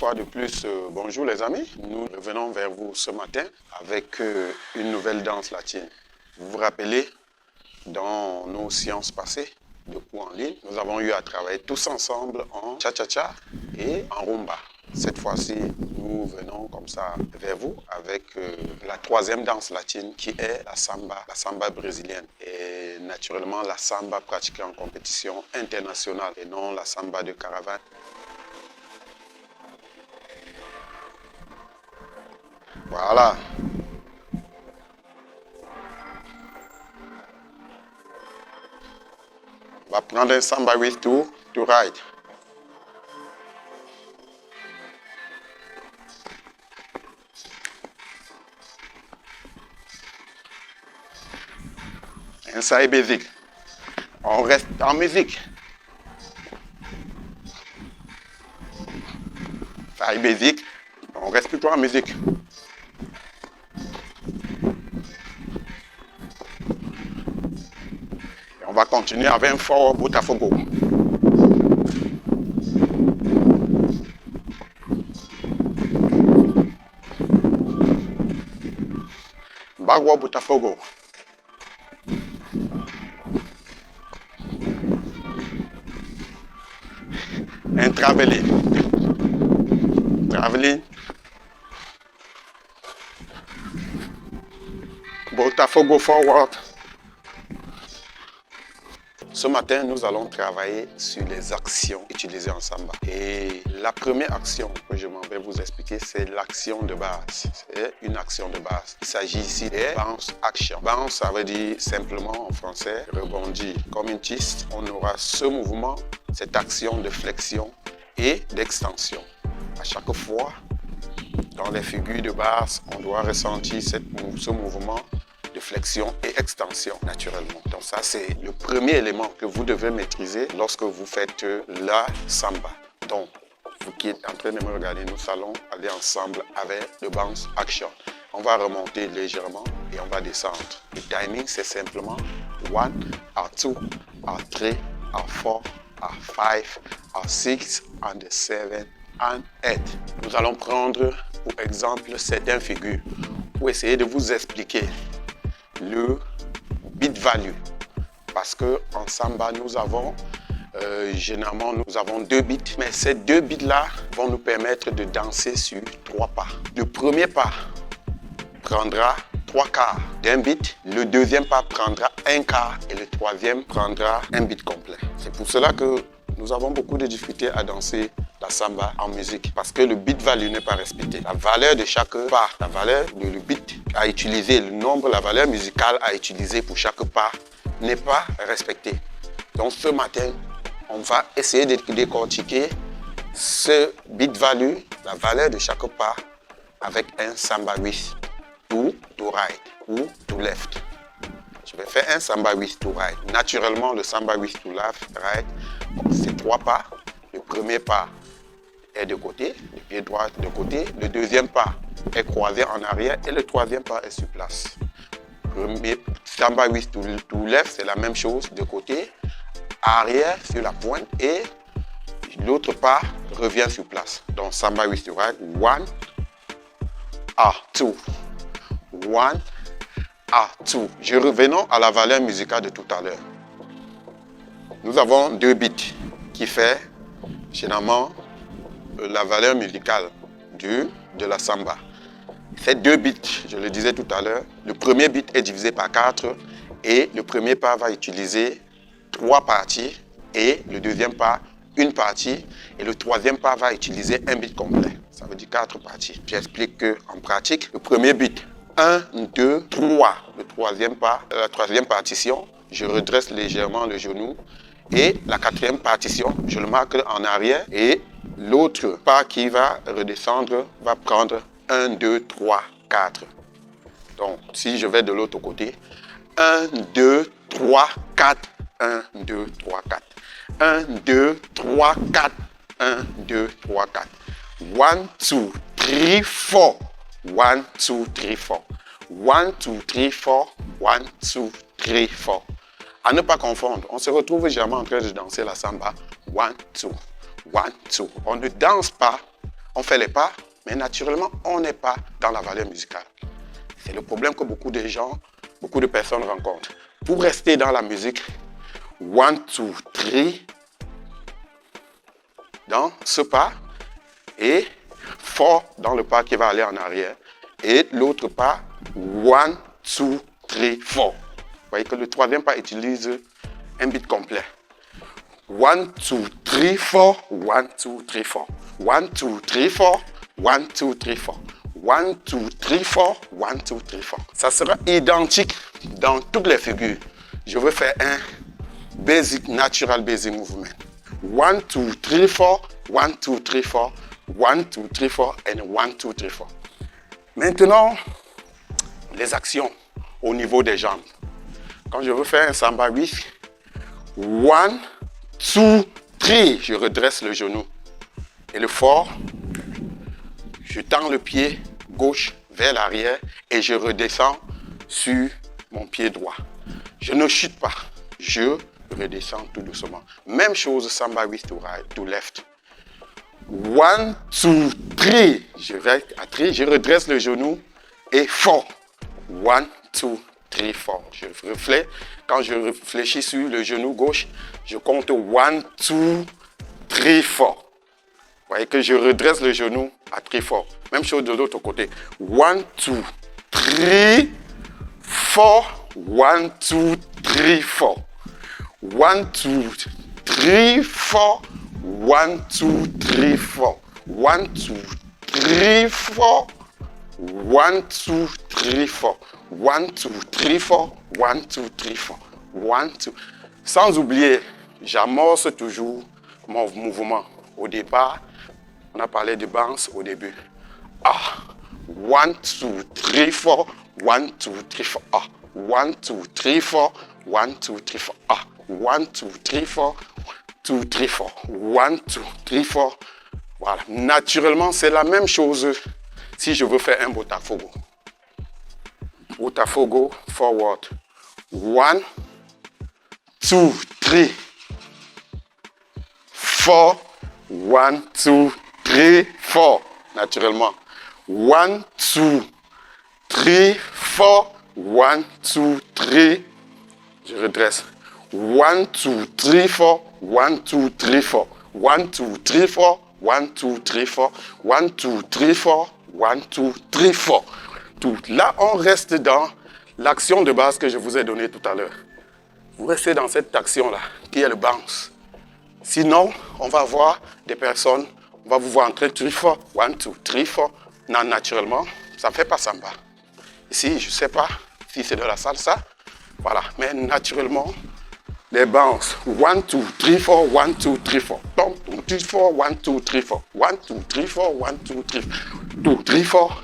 fois de plus, bonjour les amis. Nous revenons vers vous ce matin avec une nouvelle danse latine. Vous vous rappelez, dans nos séances passées de cours en ligne, nous avons eu à travailler tous ensemble en cha-cha-cha et en rumba. Cette fois-ci, nous venons comme ça vers vous avec la troisième danse latine qui est la samba brésilienne. Et naturellement, la samba pratiquée en compétition internationale et non la samba de caravane. Voilà. On va prendre un samba with to ride. Un side basic. On reste en musique. Side basic. On reste plutôt en musique. Et on va continuer avec un fort Botafogo. Bagua Botafogo. Un travelling. Botafogo forward. Ce matin, nous allons travailler sur les actions utilisées en samba. Et la première action que je m'en vais vous expliquer, c'est l'action de base. C'est une action de base. Il s'agit ici des bounce action. Bounce, ça veut dire simplement en français rebondir. Comme une twist, on aura ce mouvement, cette action de flexion et d'extension. À chaque fois, dans les figures de base, on doit ressentir ce mouvement de flexion et extension naturellement. Donc ça, c'est le premier élément que vous devez maîtriser lorsque vous faites la samba. Donc, vous qui êtes en train de me regarder, nous allons aller ensemble avec le bounce action. On va remonter légèrement et on va descendre. Le timing, c'est simplement 1, R2, R3, R4, R5, R6, and 7, and 8. Nous allons prendre pour exemple certaines figures pour essayer de vous expliquer le beat value. Parce que en samba, nous avons généralement nous avons 2 beats, mais ces 2 beats là vont nous permettre de danser sur 3 pas. Le premier pas prendra 3 quarts d'un beat, le deuxième pas prendra 1 quart et le troisième prendra un beat complet. C'est pour cela que nous avons beaucoup de difficultés à danser la samba en musique parce que le beat value n'est pas respecté. La valeur de chaque pas, la valeur du beat à utiliser, le nombre, la valeur musicale à utiliser pour chaque pas n'est pas respectée. Donc ce matin, on va essayer de décortiquer ce beat value, la valeur de chaque pas avec un samba with to right ou to left. Je vais faire un samba with to right. Naturellement, le samba with to left, right, c'est 3 pas. Le premier pas est de côté, le pied droit de côté. Le deuxième pas est croisé en arrière et le troisième pas est sur place. Premier samba with to left, c'est la même chose de côté, arrière sur la pointe et l'autre pas revient sur place. Donc samba with to right, 1, R2, 1, R2. Revenons à la valeur musicale de tout à l'heure. Nous avons 2 beats qui fait généralement la valeur musicale de la samba. Ces 2 beats, je le disais tout à l'heure, le premier beat est divisé par 4 et le premier pas va utiliser 3 parties et le deuxième pas une partie et le troisième pas va utiliser un beat complet. Ça veut dire 4 parties. J'explique qu'en pratique, le premier beat, 1, 2, 3. Le troisième pas, la troisième partition, je redresse légèrement le genou et la quatrième partition, je le marque en arrière et l'autre pas qui va redescendre va prendre 1, 2, 3, 4. Donc, si je vais de l'autre côté, 1, 2, 3, 4, 1, 2, 3, 4. 1, 2, 3, 4. 1, 2, 3, 4. 1, 2, 3, 4. 1, 2, 3, 4. 1, 2, 3, 4. 1, 2, 3, 4. À ne pas confondre, on se retrouve jamais en train de danser la samba. 1, 2, 1, 2. On ne danse pas On fait les pas, mais naturellement, on n'est pas dans la valeur musicale. C'est le problème que beaucoup de gens, beaucoup de personnes rencontrent. Pour rester dans la musique, 1, 2, 3, dans ce pas, et 4 dans le pas qui va aller en arrière, et l'autre pas, 1, 2, 3, 4. Vous voyez que le troisième pas utilise un beat complet. 1, 2, 3, 4, 1, 2, 3, 4. 1, 2, 3, 4, 1, 2, 3, 4. 1, 2, 3, 4, 1, 2, 3, 4. Ça sera identique dans toutes les figures. Je veux faire un basic, natural basic movement. 1, 2, 3, 4, 1, 2, 3, 4, 1, 2, 3, 4, and 1, 2, 3, 4. Maintenant, les actions au niveau des jambes. Quand je veux faire un samba 8, 1, 2, 3, je redresse le genou. Et le fort, je tends le pied gauche vers l'arrière et je redescends sur mon pied droit. Je ne chute pas, je redescends tout doucement. Même chose, samba 8 to right, to left. 1, 2, 3, je vais à 3, je redresse le genou et fort. 1, 2, 3, 4. Je reflète. Quand je réfléchis sur le genou gauche, je compte 1, 2, 3, 4. Vous voyez que je redresse le genou à 3, 4. Même chose de l'autre côté. 1, 2, 3, 4. 1, 2, 3, 4. 1, 2, 3, 4. 1, 2, 3, 4. 1, 2, 3, 4. 1, 2, 3, 4. 1, 2, 3, 4. 1, 2, 3, 4. 1, 2. Sans oublier, j'amorce toujours mon mouvement. Au départ, on a parlé de bounce au début. 1, 2, 3, 4. 1, 2, 3, 4. 1, 2, 3, 4. 1, 2, 3, 4. 1, 2, 3, 4. 2, 3, 4. 1, 2, 3, 4. Voilà. Naturellement, c'est la même chose si je veux faire un Botafogo. Botafogo, forward. 1, 2, 3, 4. 1, 2, 3, 4. Naturellement. 1, 2, 3, 4. 1, 2, 3. Je redresse. 1, 2, 3, 4. 1, 2, 3, 4. 1, 2, 3, 4. 1, 2, 3, 4. 1, 2, 3, 4. 1, 2, 3, 4. Tout. Là, on reste dans l'action de base que je vous ai donnée tout à l'heure. Vous restez dans cette action-là, qui est le bounce. Sinon, on va voir des personnes, on va vous voir en train de 3, 4. 1, 2, 3, 4. Non, naturellement, ça ne fait pas samba. Ici, je ne sais pas si c'est de la salsa. Voilà, mais naturellement, les bounce. 1, 2, 3, 4, 1, 2, 3, 4. 1, 2, 3, 4, 1, 2, 3, 4. 1, 2, 3, 4, 1, 2, 3, 2, 3, 4.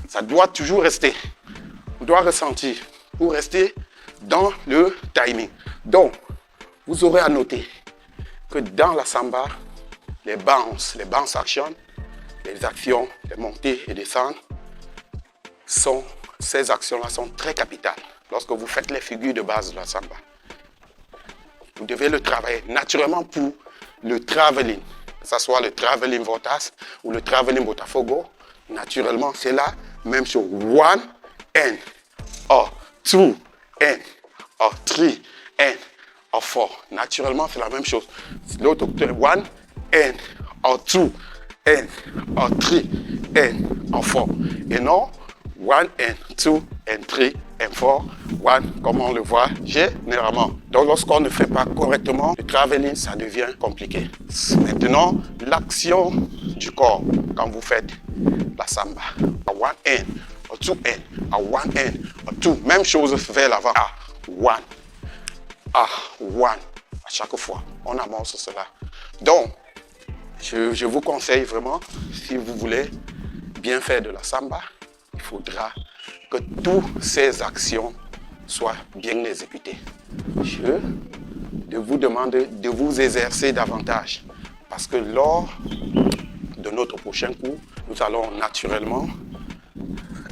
Ça doit toujours rester. On doit ressentir pour rester dans le timing. Donc, vous aurez à noter que dans la samba, les bounce action, les actions, les montées et descentes, ces actions-là sont très capitales lorsque vous faites les figures de base de la samba. Vous devez le travailler naturellement pour le travelling, que ce soit le travelling Voltas ou le travelling Botafogo. Naturellement, c'est la même chose. 1 and, or 2 and, or 3 and, or 4. Naturellement, c'est la même chose. L'autre, 1 and, or 2 and, or 3 and, or 4. Et non, 1 and, 2 and 3 and 4. 1, comme on le voit généralement. Donc, lorsqu'on ne fait pas correctement, le travelling, ça devient compliqué. Maintenant, l'action du corps, quand vous faites la samba. 1 and, or 2 and, or 1 and, or 2. Même chose vers l'avant. 1, 1. À chaque fois, on amorce cela. Donc, je vous conseille vraiment, si vous voulez bien faire de la samba, il faudra que toutes ces actions soient bien exécutées. Je vous demande de vous exercer davantage parce que lors de notre prochain cours, nous allons naturellement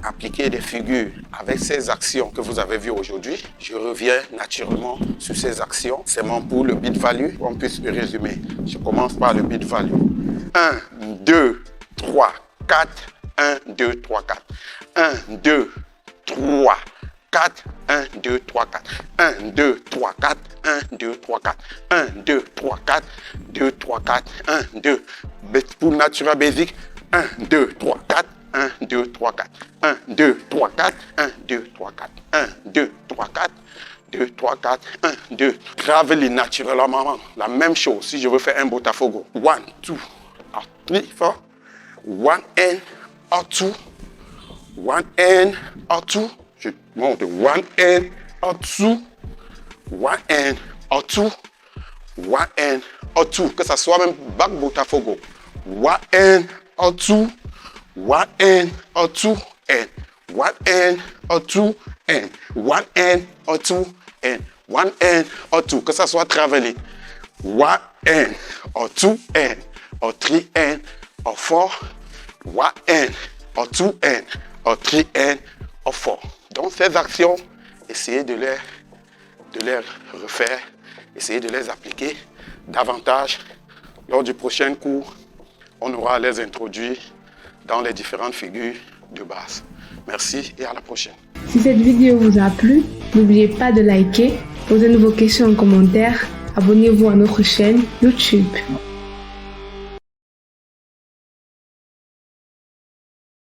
appliquer des figures avec ces actions que vous avez vues aujourd'hui. Je reviens naturellement sur ces actions. C'est pour le beat value, on puisse le résumer. Je commence par le beat value. 1, 2, 3, 3, 4. 1, 2, 3, 4. 1, 2, 3, 4. 1, 2, 3, 4. 1, 2, 3, 4. 1, 2, 3, 4. 1, 2, 3, 4. 2, 3, 4. 1, 2. Pour Natura Basic. 1, 2, 3, 4. 1, 2, 3, 4. 1, 2, 3, 4. 1, 2, 3, 4. 1, 2, 3, 4. 2, 3, 4, 1, 2. Traveling naturellement. La même chose. Si je veux faire un Botafogo. 1, 2, 3, 4. 1 and or 2. 1 and or 2. Je monte 1 and or 2. 1 and or 2. 1 and or 2. Que ça soit même back Botafogo. 1 and or 2. 1 and or 2 and 1 and or 2 and 1 and or 2 and 1 and or 2. Que ça soit traveling. 1 and or 2 and or 3 and or 4. 1 and or 2 and or 3 and or 4. Donc ces actions, essayez de les refaire, essayez de les appliquer davantage. Lors du prochain cours, on aura à les introduire dans les différentes figures de base. Merci et à la prochaine. Si cette vidéo vous a plu, n'oubliez pas de liker, posez vos questions en commentaire, abonnez-vous à notre chaîne YouTube.